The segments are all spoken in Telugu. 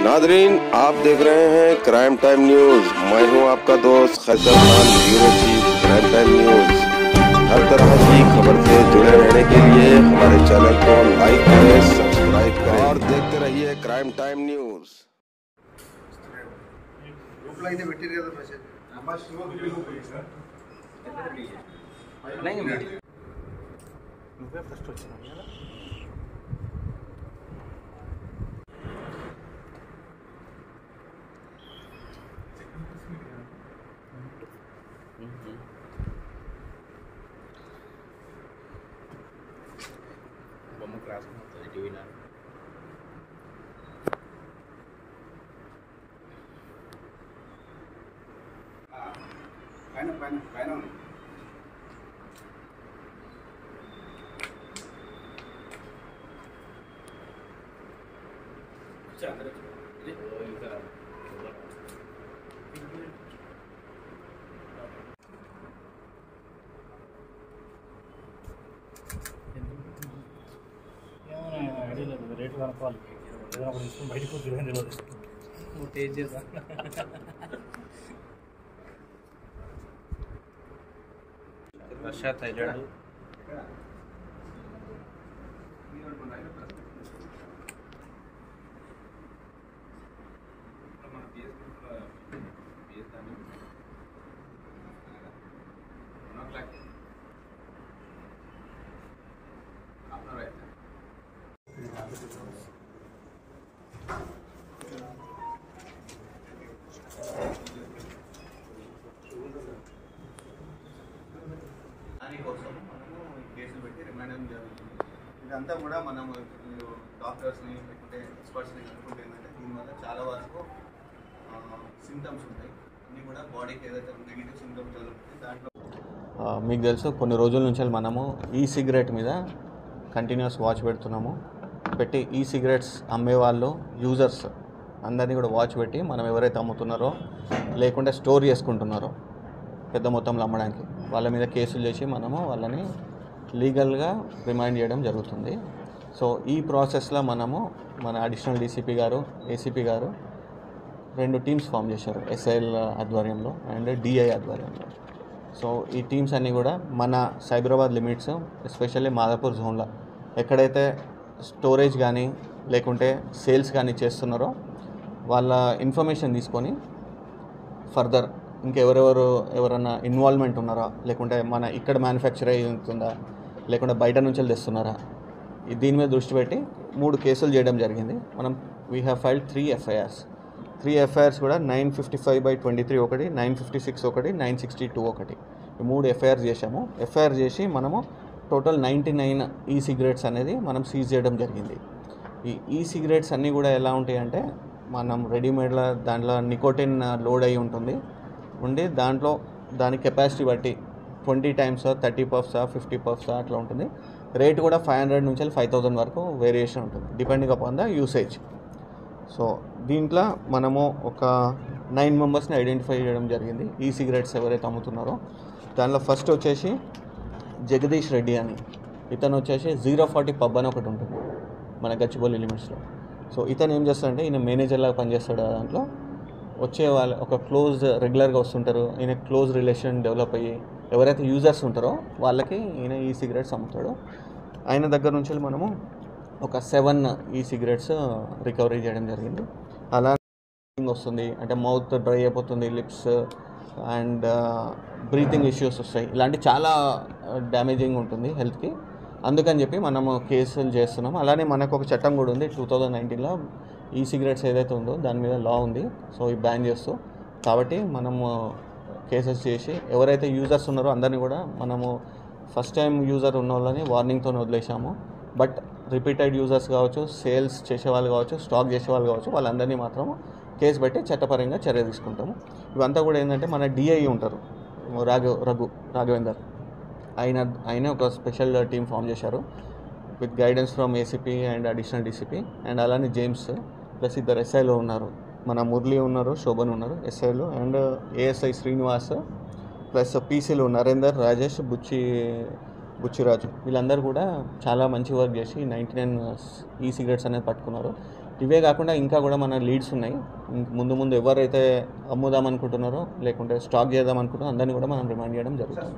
नादरीन, आप देख रहे हैं क्राइम टाइम न्यूज। मैं हूं आपका दोस्त Khaiser Khan, bureau chief crime time news. हर तरह की खबर से जुड़े रहने के लिए हमारे चैनल को लाइक करें, सब्सक्राइब करें और देखते रहिए क्राइम टाइम न्यूज। బొమ్మ క్రాస్ అవుతుంది టీవీలో. పైన పైన పైన ఉంది. ఐడియా లేదు, రేట్లు కనుక్కోవాలి. ఏదైనా ఒకటి తీసుకుని బయటకు వచ్చి తెలియదు. నువ్వు టేస్ట్ చేసా రష్యా, థైలాండ్. దానికోసం మనము కేసులు పెట్టి రిమాండ్ జరుగుతుంది. ఇదంతా కూడా మనము డాక్టర్స్ని లేకుంటే ఎక్స్పర్ట్స్ని కనుక్కుంటే ఏంటంటే దీనివల్ల చాలా వరకు సింటమ్స్ ఉంటాయి. అన్నీ కూడా బాడీకి ఏదైతే నెగిటివ్ సింటమ్స్ జరుగుతుంది దాంట్లో మీకు తెలుసు కొన్ని రోజుల నుంచి మనము ఈ సిగరెట్ మీద కంటిన్యూస్ వాచ్ పెడుతున్నాము. పెట్టి ఈ సిగరెట్స్ అమ్మేవాళ్ళు యూజర్స్ అందరినీ కూడా వాచ్ పెట్టి మనం ఎవరైతే అమ్ముతున్నారో లేకుంటే స్టోర్ చేసుకుంటున్నారో పెద్ద మొత్తంలో అమ్మడానికి వాళ్ళ మీద కేసులు చేసి మనము వాళ్ళని లీగల్గా రిమైండ్ చేయడం జరుగుతుంది. సో ఈ ప్రాసెస్లో మనము మన అడిషనల్ డీసీపీ గారు, ఏసీపీ గారు 2 టీమ్స్ ఫామ్ చేశారు, ఎస్ఐఎల్ ఆధ్వర్యంలో అండ్ డిఐ ఆధ్వర్యంలో. సో ఈ టీమ్స్ అన్నీ కూడా మన సైబరాబాద్ లిమిట్స్, ఎస్పెషల్లీ మాదాపూర్ జోన్లో ఎక్కడైతే స్టోరేజ్ కానీ లేకుంటే సేల్స్ కానీ చేస్తున్నారో వాళ్ళ ఇన్ఫర్మేషన్ తీసుకొని ఫర్దర్ ఎవరన్నా ఇన్వాల్వ్మెంట్ ఉన్నారా, లేకుంటే మన ఇక్కడ మ్యానుఫ్యాక్చర్ అవుతుందా, లేకుంటే బయట నుంచి తెస్తున్నారా, దీని మీద దృష్టి పెట్టి 3 కేసులు చేయడం జరిగింది. మనం we have filed 3 FIRs. 3 FIRs కూడా 955/23 ఒకటి, 956 ఒకటి, 962 ఒకటి, ఈ 3 ఎఫ్ఐఆర్స్ చేశాము. ఎఫ్ఐఆర్ చేసి మనము టోటల్ 99 ఈ సిగరెట్స్ అనేది మనం సీజ్ చేయడం జరిగింది. ఈ సిగరెట్స్ అన్నీ కూడా ఎలా ఉంటాయి అంటే మనం రెడీమేడ్లో దాంట్లో నికోటిన్ లోడ్ అయి ఉంటుంది, దాంట్లో దాని కెపాసిటీ బట్టి 20 times 30 puffs 50 puffs అట్లా ఉంటుంది. రేట్ కూడా 500 నుంచి 5000 వరకు వేరియేషన్ ఉంటుంది depending upon the usage. So దీంట్లో మనము ఒక 9 మెంబర్స్ని ఐడెంటిఫై చేయడం జరిగింది ఈ సిగరెట్స్ ఎవరైతే అమ్ముతున్నారో. దానిలో ఫస్ట్ వచ్చేసి జగదీష్ రెడ్డి అని, ఇతను వచ్చేసి 040 పబ్ అని ఒకటి ఉంటుంది మన గచ్చిబౌలి లిమిట్స్లో. సో ఇతను ఏం చేస్తాడంటే ఈయన మేనేజర్లాగా పనిచేస్తాడు. దాంట్లో వచ్చే వాళ్ళు ఒక రెగ్యులర్గా వస్తుంటారు. ఈయన క్లోజ్ రిలేషన్ డెవలప్ అయ్యి ఎవరైతే యూజర్స్ ఉంటారో వాళ్ళకి ఈయన ఈ సిగరెట్స్ అమ్ముతాడు. ఆయన దగ్గర నుంచి మనము ఒక 7 ఈ సిగరెట్స్ రికవరీ చేయడం జరిగింది. అలా వస్తుంది అంటే మౌత్ డ్రై అయిపోతుంది, లిప్స్ అండ్ బ్రీతింగ్ ఇష్యూస్ వస్తాయి. ఇలాంటి చాలా డ్యామేజింగ్ ఉంటుంది హెల్త్కి. అందుకని చెప్పి మనము కేసులు చేస్తున్నాం. అలానే మనకు ఒక చట్టం కూడా ఉంది 2019లో, ఈ సిగరెట్స్ ఏదైతే ఉందో దాని మీద లా ఉంది. సో ఈ బ్యాన్ చేస్తూ కాబట్టి మనము కేసెస్ చేసి ఎవరైతే యూజర్స్ ఉన్నారో అందరినీ కూడా మనము ఫస్ట్ టైం యూజర్ ఉన్న వాళ్ళని వార్నింగ్తో వదిలేసాము. బట్ రిపీటెడ్ యూజర్స్ కావచ్చు, సేల్స్ చేసేవాళ్ళు కావచ్చు, స్టాక్ చేసేవాళ్ళు కావచ్చు, వాళ్ళందరినీ మాత్రం కేసు పెట్టి చట్టపరంగా చర్య తీసుకుంటాము. ఇవంతా కూడా ఏంటంటే మన డిఐ ఉంటారు రాఘవేందర్, ఆయన ఒక స్పెషల్ టీమ్ ఫామ్ చేశారు with guidance from ACP and additional DCP. And అలానే జేమ్స్ ప్లస్ 2 ఎస్ఐలో ఉన్నారు, మన మురళి ఉన్నారు, శోభన్ ఉన్నారు ఎస్ఐలో, అండ్ ఏఎస్ఐ శ్రీనివాస్ ప్లస్ పీసీలు నరేందర్, రాజేష్, బుచ్చిరాజు, వీళ్ళందరూ కూడా చాలా మంచి వర్క్ చేసి 99 ఈ సిగరెట్స్ అనేది పట్టుకున్నారు. ఇవే కాకుండా ఇంకా కూడా మన లీడ్స్ ఉన్నాయి. ముందు ముందు ఎవరైతే అమ్ముదాం అనుకుంటున్నారో లేకుంటే స్టాక్ చేద్దాం అనుకుంటున్నారో అందరినీ కూడా మనం రిమైండ్ చేయడం జరుగుతుంది.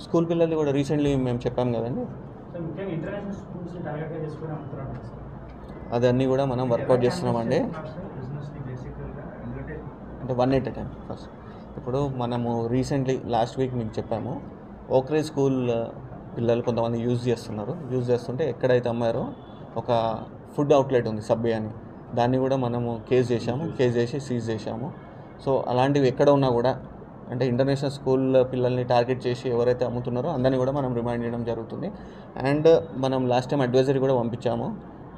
స్కూల్ పిల్లలు కూడా రీసెంట్లీ మేము చెప్పాం కదండి, అదన్నీ కూడా మనం వర్కౌట్ చేస్తున్నామండి. అంటే 1 ఫస్ట్ ఇప్పుడు మనము రీసెంట్లీ లాస్ట్ వీక్ మీకు చెప్పాము, ఓక్రేజ్ స్కూల్ పిల్లలు కొంతమంది యూజ్ చేస్తుంటే ఎక్కడైతే అమ్మారో ఒక ఫుడ్ అవుట్లెట్ ఉంది సబ్బే అని, దాన్ని కూడా మనము కేసు చేసి సీజ్ చేశాము. సో అలాంటివి ఎక్కడ ఉన్నా కూడా అంటే ఇంటర్నేషనల్ స్కూల్ పిల్లల్ని టార్గెట్ చేసి ఎవరైతే అమ్ముతున్నారో అందరినీ కూడా మనం రిమైండ్ చేయడం జరుగుతుంది. అండ్ మనం లాస్ట్ టైం అడ్వైజరీ కూడా పంపించాము.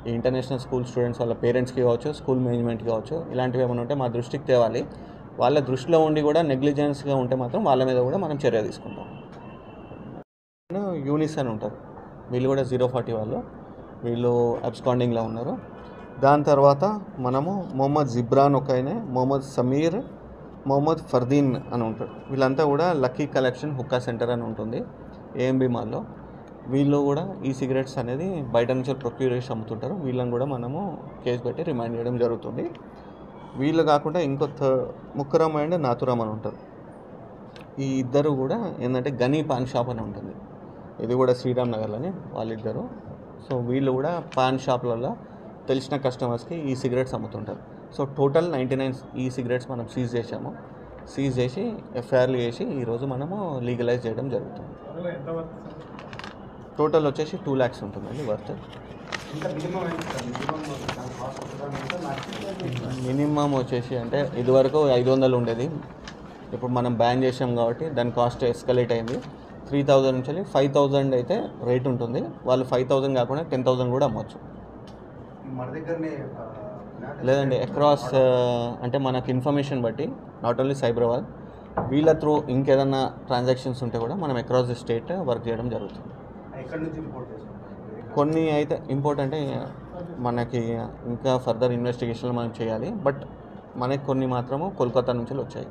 ఈ ఇంటర్నేషనల్ స్కూల్ స్టూడెంట్స్ వాళ్ళ పేరెంట్స్కి కావచ్చు, స్కూల్ మేనేజ్మెంట్కి కావచ్చు, ఇలాంటివి ఏమైనా ఉంటే మా దృష్టికి తేవాలి. వాళ్ళ దృష్టిలో ఉండి కూడా నెగ్లిజెన్స్గా ఉంటే మాత్రం వాళ్ళ మీద కూడా మనం చర్య తీసుకుంటాం. యూనిస్ అని ఉంటారు, వీళ్ళు కూడా 040 వాళ్ళు, వీళ్ళు అబ్స్కాండింగ్లో ఉన్నారు. దాని తర్వాత మనము మొహమ్మద్ జిబ్రాన్ ఒక ఆయన, మొహమ్మద్ సమీర్, మొహమ్మద్ ఫర్దీన్ అని ఉంటాడు. వీళ్ళంతా కూడా లక్కీ కలెక్షన్ హుక్కా సెంటర్ అని ఉంటుంది ఏఎంబి మాల్లో. వీళ్ళు కూడా ఈ సిగరెట్స్ అనేది బయట నుంచి ప్రొక్యూర్ చేసి అమ్ముతుంటారు. వీళ్ళని కూడా మనము కేసు పెట్టి రిమైండ్ చేయడం జరుగుతుంది. వీళ్ళు కాకుండా ఇంకో ముక్కరామ్ అండ్ నాతురామ్ అని ఉంటారు. ఈ ఇద్దరు కూడా ఏంటంటే గనీ పాన్ షాప్ అని ఉంటుంది, ఇది కూడా శ్రీరామ్ నగర్లోనే వాళ్ళిద్దరు. సో వీళ్ళు కూడా పాన్ షాప్లలో తెలిసిన కస్టమర్స్కి ఈ సిగరెట్స్ అమ్ముతుంటారు. సో టోటల్ 99 ఈ సిగరెట్స్ మనం సీజ్ చేసి ఎఫ్ఐఆర్లు చేసి ఈరోజు మనము లీగలైజ్ చేయడం జరుగుతుంది. టోటల్ వచ్చేసి 2 lakhs ఉంటుందండి వర్త్. మినిమం వచ్చేసి అంటే ఇదివరకు 500 ఉండేది, ఇప్పుడు మనం బ్యాన్ చేసాం కాబట్టి దాని కాస్ట్ ఎస్కలేట్ అయింది. 3000 నుంచి 5000 అయితే రేట్ ఉంటుంది. వాళ్ళు 5000 కాకుండా 10,000 కూడా అమ్మవచ్చు. లేదండి, అక్రాస్ అంటే మనకు ఇన్ఫర్మేషన్ బట్టి నాట్ ఓన్లీ సైబరాబాద్, వీళ్ళ త్రూ ఇంకేదన్నా ట్రాన్సాక్షన్స్ ఉంటే కూడా మనం అక్రాస్ ది స్టేట్ వర్క్ చేయడం జరుగుతుంది. కొన్ని అయితే ఇంపోర్ట్ అంటే మనకి ఇంకా ఫర్దర్ ఇన్వెస్టిగేషన్లు మనం చేయాలి, బట్ మనకి కొన్ని మాత్రము కోల్కతా నుంచి వచ్చాయి.